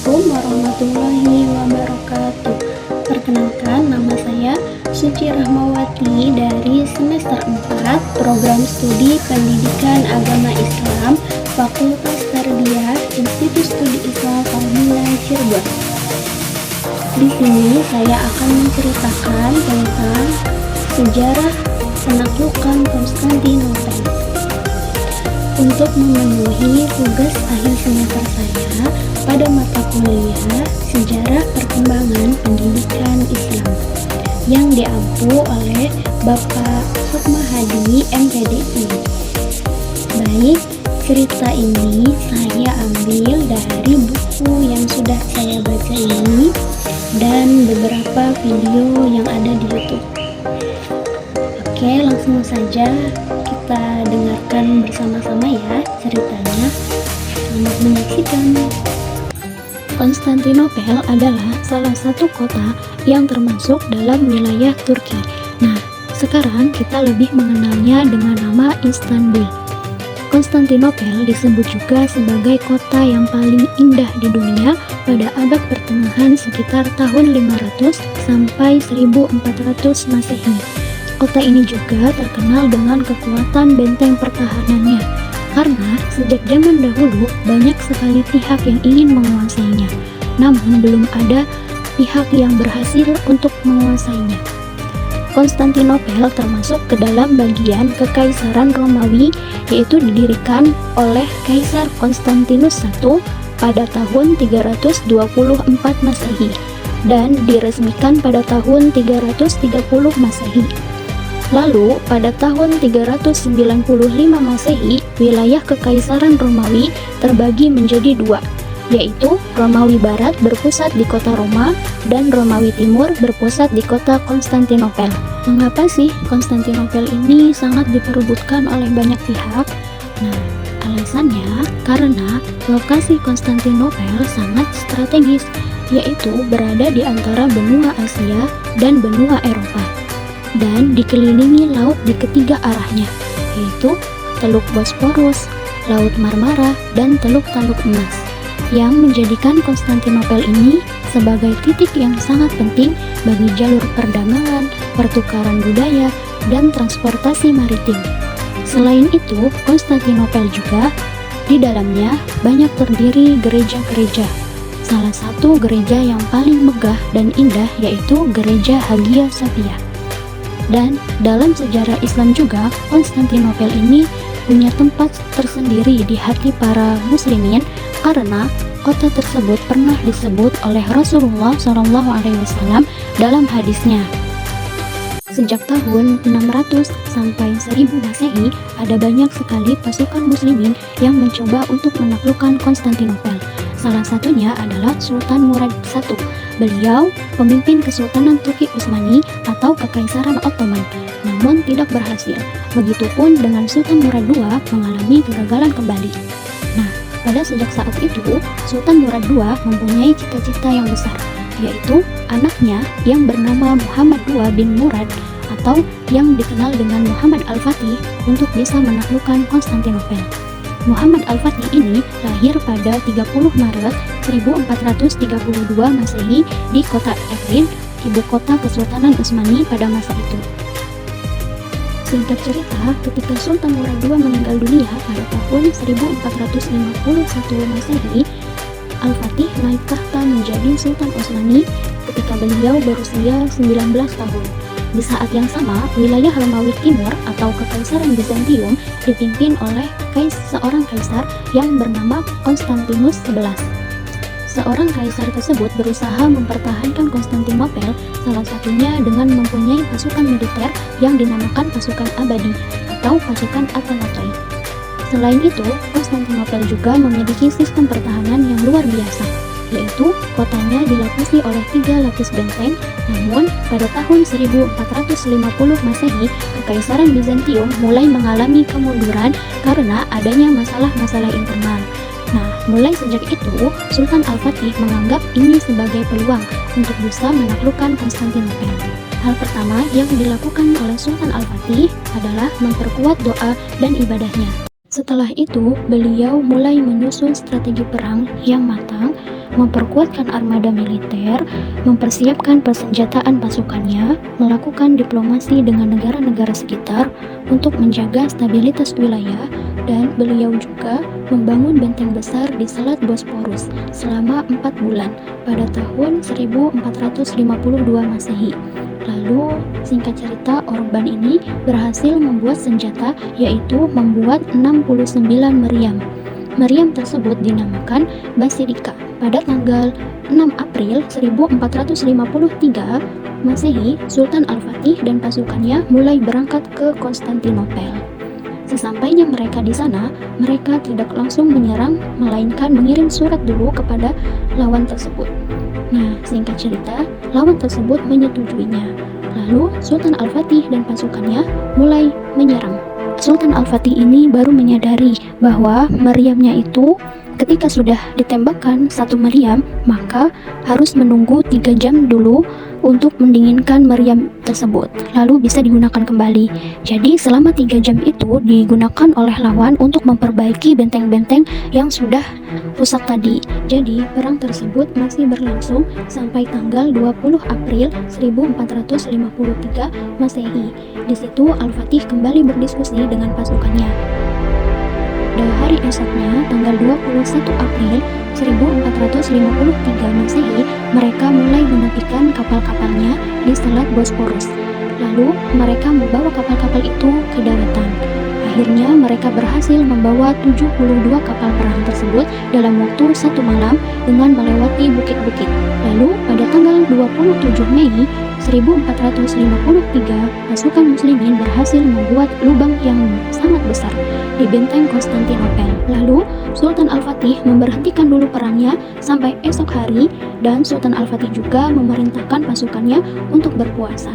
Assalamualaikum warahmatullahi wabarakatuh. Perkenalkan, nama saya Suci Rahmawati dari semester 4 Program Studi Pendidikan Agama Islam Fakultas Tarbiyah Institut Studi Islam Fadila Cirebon. Di sini saya akan menceritakan tentang sejarah penaklukan Konstantinopel. Untuk memenuhi tugas akhir semester saya pada mata kuliah Sejarah Perkembangan Pendidikan Islam yang diampu oleh Bapak Sukmahadi MPDI. Baik, cerita ini saya ambil dari buku yang sudah saya baca ini dan beberapa video yang ada di YouTube. Oke, langsung saja kita dengarkan bersama-sama ya ceritanya. Selamat menyaksikan. Konstantinopel adalah salah satu kota yang termasuk dalam wilayah Turki. Nah, sekarang kita lebih mengenalnya dengan nama Istanbul. Konstantinopel disebut juga sebagai kota yang paling indah di dunia pada abad pertengahan sekitar tahun 500 sampai 1400 Masehi. Kota ini juga terkenal dengan kekuatan benteng pertahanannya, karena sejak zaman dahulu banyak sekali pihak yang ingin menguasainya, namun belum ada pihak yang berhasil untuk menguasainya. Konstantinopel termasuk ke dalam bagian Kekaisaran Romawi, yaitu didirikan oleh Kaisar Konstantinus I pada tahun 324 Masehi dan diresmikan pada tahun 330 Masehi. Lalu, pada tahun 395 Masehi, wilayah Kekaisaran Romawi terbagi menjadi dua, yaitu Romawi Barat berpusat di kota Roma dan Romawi Timur berpusat di kota Konstantinopel. Mengapa sih Konstantinopel ini sangat diperebutkan oleh banyak pihak? Nah, alasannya karena lokasi Konstantinopel sangat strategis, yaitu berada di antara benua Asia dan benua Eropa, dan dikelilingi laut di ketiga arahnya, yaitu Teluk Bosporus, Laut Marmara, dan Teluk-Teluk Emas, yang menjadikan Konstantinopel ini sebagai titik yang sangat penting bagi jalur perdagangan, pertukaran budaya, dan transportasi maritim. Selain itu, Konstantinopel juga di dalamnya banyak terdiri gereja-gereja. Salah satu gereja yang paling megah dan indah yaitu Gereja Hagia Sophia. Dan dalam sejarah Islam juga, Konstantinopel ini punya tempat tersendiri di hati para muslimin karena kota tersebut pernah disebut oleh Rasulullah SAW dalam hadisnya. Sejak tahun 600 sampai 1000 Masehi, ada banyak sekali pasukan muslimin yang mencoba untuk menaklukkan Konstantinopel. Salah satunya adalah Sultan Murad I. Beliau pemimpin Kesultanan Turki Utsmani atau Kekaisaran Ottoman, namun tidak berhasil. Begitupun dengan Sultan Murad II mengalami kegagalan kembali. Nah, pada sejak saat itu, Sultan Murad II mempunyai cita-cita yang besar, yaitu anaknya yang bernama Muhammad II bin Murad atau yang dikenal dengan Muhammad Al-Fatih untuk bisa menaklukkan Konstantinopel. Muhammad Al-Fatih ini lahir pada 30 Maret 1432 Masehi di kota Afrin, ibu kota Kesultanan Utsmani pada masa itu. Singkat cerita, ketika Sultan Murad II meninggal dunia pada tahun 1451 Masehi, Al-Fatih naik tahta menjadi Sultan Utsmani ketika beliau berusia 19 tahun. Di saat yang sama, wilayah Romawi Timur atau Kekaisaran Bizantium dipimpin oleh seorang kaisar yang bernama Konstantinus XI. Seorang kaisar tersebut berusaha mempertahankan Konstantinopel, salah satunya dengan mempunyai pasukan militer yang dinamakan pasukan abadi atau pasukan Athanatai. Selain itu, Konstantinopel juga memiliki sistem pertahanan yang luar biasa, yaitu kotanya dilapisi oleh 3 lapis benteng. Namun, pada tahun 1450 Masehi, Kekaisaran Bizantium mulai mengalami kemunduran karena adanya masalah-masalah internal. Nah, mulai sejak itu, Sultan Al-Fatih menganggap ini sebagai peluang untuk bisa menaklukkan Konstantinopel. Hal pertama yang dilakukan oleh Sultan Al-Fatih adalah memperkuat doa dan ibadahnya. Setelah itu, beliau mulai menyusun strategi perang yang matang memperkuatkan armada militer, mempersiapkan persenjataan pasukannya, melakukan diplomasi dengan negara-negara sekitar untuk menjaga stabilitas wilayah, dan beliau juga membangun benteng besar di Selat Bosporus selama 4 bulan pada tahun 1452 Masehi. Lalu, singkat cerita, Orban ini berhasil membuat senjata, yaitu membuat 69 meriam. Meriam tersebut dinamakan Basilika. Pada tanggal 6 April 1453 Masehi, Sultan Al-Fatih dan pasukannya mulai berangkat ke Konstantinopel. Sesampainya mereka di sana, mereka tidak langsung menyerang, melainkan mengirim surat dulu kepada lawan tersebut. Nah, singkat cerita, lawan tersebut menyetujuinya. Lalu, Sultan Al-Fatih dan pasukannya mulai menyerang. Sultan Al-Fatih ini baru menyadari bahwa meriamnya itu ketika sudah ditembakkan satu meriam, maka harus menunggu 3 jam dulu untuk mendinginkan meriam tersebut, lalu bisa digunakan kembali. Jadi selama 3 jam itu digunakan oleh lawan untuk memperbaiki benteng-benteng yang sudah rusak tadi. Jadi perang tersebut masih berlangsung sampai tanggal 20 April 1453 Masehi. Di situ Al-Fatih kembali berdiskusi dengan pasukannya. Pada hari esoknya, tanggal 21 April 1453 Masehi, mereka mulai menepikan kapal-kapalnya di Selat Bosporus. Lalu, mereka membawa kapal-kapal itu ke daratan. Akhirnya, mereka berhasil membawa 72 kapal perang tersebut dalam waktu 1 malam dengan melewati bukit-bukit. Lalu, pada tanggal 27 Mei 1453, pasukan muslimin berhasil membuat lubang yang sangat besar di benteng Konstantinopel. Lalu, Sultan Al-Fatih memberhentikan dulu perangnya sampai esok hari, dan Sultan Al-Fatih juga memerintahkan pasukannya untuk berpuasa.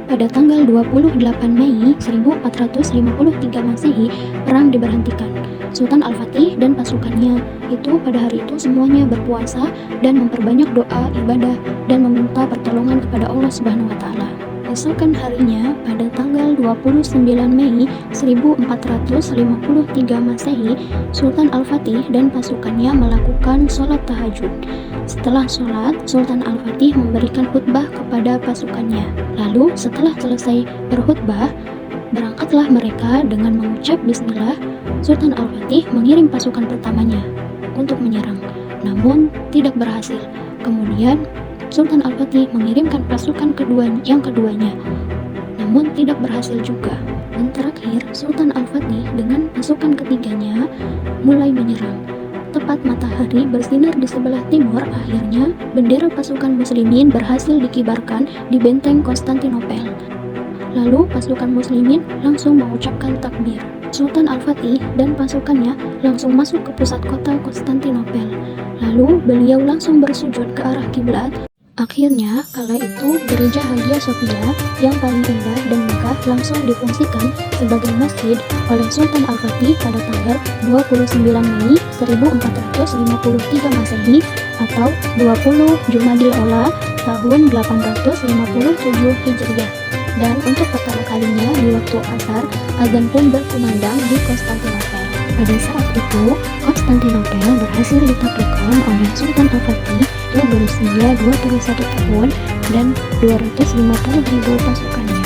Pada tanggal 28 Mei 1453 Masehi, perang diberhentikan. Sultan Al-Fatih dan pasukannya itu pada hari itu semuanya berpuasa dan memperbanyak doa, ibadah, dan meminta pertolongan kepada Allah Subhanahu wa Ta'ala. Esokan harinya, pada tanggal 29 Mei 1453 Masehi, Sultan Al-Fatih dan pasukannya melakukan sholat tahajud. Setelah sholat, Sultan Al-Fatih memberikan khutbah kepada pasukannya. Lalu, setelah selesai berkhutbah, berangkatlah mereka dengan mengucap Bismillah. Sultan Al-Fatih mengirim pasukan pertamanya untuk menyerang, namun tidak berhasil. Kemudian, Sultan Al-Fatih mengirimkan pasukan yang keduanya, namun tidak berhasil juga. Dan terakhir, Sultan Al-Fatih dengan pasukan ketiganya mulai menyerang. Tepat matahari bersinar di sebelah timur, akhirnya bendera pasukan muslimin berhasil dikibarkan di benteng Konstantinopel. Lalu pasukan muslimin langsung mengucapkan takbir. Sultan Al-Fatih dan pasukannya langsung masuk ke pusat kota Konstantinopel. Lalu beliau langsung bersujud ke arah kiblat. Akhirnya, kala itu gereja Hagia Sophia yang paling indah dan megah langsung difungsikan sebagai masjid oleh Sultan Al-Fatih pada tanggal 29 Mei 1453 Masehi atau 20 Jumadil Ola tahun 857 Hijriah. Dan untuk pertama kalinya di waktu asar, azan pun berkumandang di Konstantinopel. Pada saat itu, Konstantinopel berhasil ditaklukkan oleh Sultan Al-Fatih yang berusia 21 tahun dan 250.000 pasukannya.